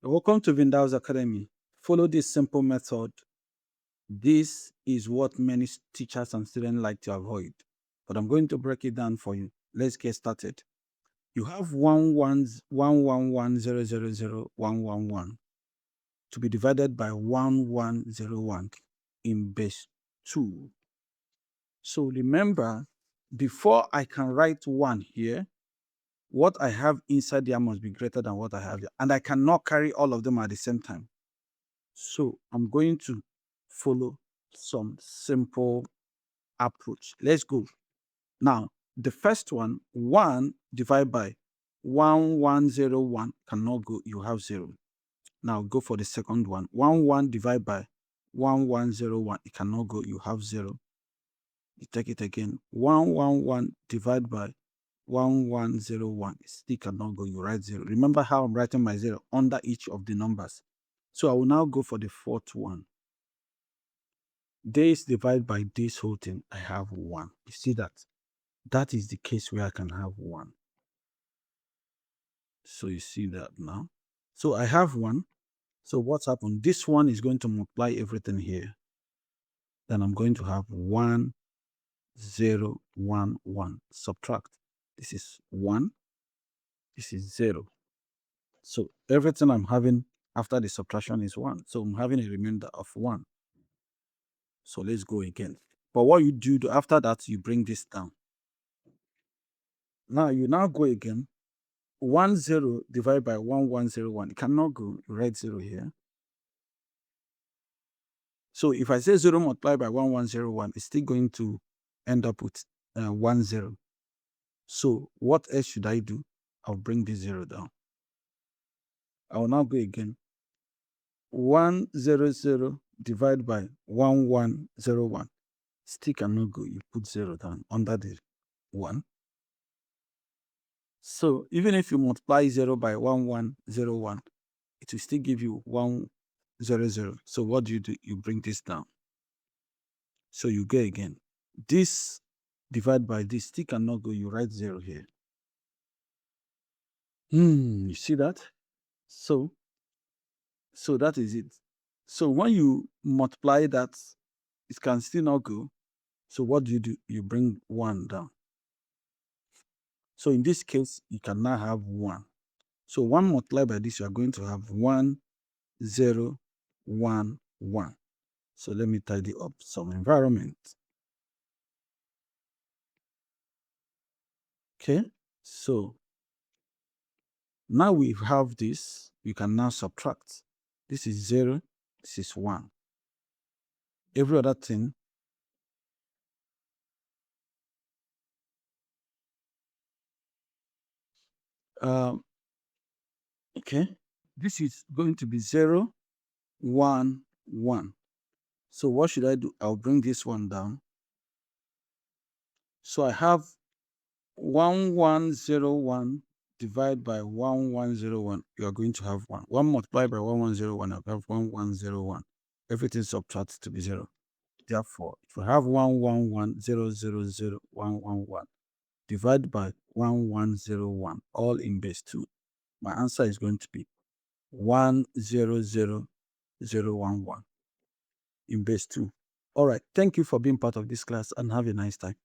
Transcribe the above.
Welcome to VINDAL'S Academy. Follow this simple method. This is what many teachers and students like to avoid, but I'm going to break it down for you. Let's get started. You have 111000111 to be divided by 1101 in base 2. So remember, before I can write 1 here, what I have inside there must be greater than what I have here, and I cannot carry all of them at the same time. So I'm going to follow some simple approach. Let's go. Now, the first one, 1 divided by 1101 cannot go, you have 0. Now go for the second one, 1 divided by 1101, it cannot go, you have 0. You take it again, 111 divided by 1101, it still cannot go, you write 0. Remember how I'm writing my 0 under each of the numbers. So I will now go for the fourth one. This divided by this whole thing, I have 1. You see that? That is the case where I can have 1. So you see that now. So I have 1. So what's happened? This one is going to multiply everything here. Then I'm going to have 1, 0, 1, 1. Subtract. This is 1. This is 0. So everything I'm having after the subtraction is 1. So I'm having a remainder of 1. So let's go again. But what you do after that, you bring this down. Now you go again. 10 divided by 1101. It cannot go. You write 0 here. So if I say 0 multiplied by 1101, it's still going to end up with 10. So what else should I do? I'll bring this 0 down. I will now go again. 100 divided by 1101. Still cannot go. You put 0 down under the 1. So even if you multiply 0 by 1101, it will still give you 100. So what do? You bring this down. So you go again. This divided by this still cannot go. You write 0 here. You see that? So that is it. So when you multiply that, it can still not go. So what do? You bring 1 down. So in this case, you can now have 1. So 1 multiplied by this, you are going to have 1, 0, 1, 1. So let me tidy up some environment. Okay, so now we have this, we can now subtract. This is 0, this is 1. Every other thing, okay, this is going to be 0, 1, 1. So what should I do? I'll bring this one down. So I have 1101 divided by 1101. You are going to have 1. 1 multiplied by 1101, I'll have 1101. Everything subtracts to be 0. Therefore, if we have 111,000,111 divided by 1101, all in base 2, my answer is going to be 100,011 in base 2. All right. Thank you for being part of this class and have a nice time.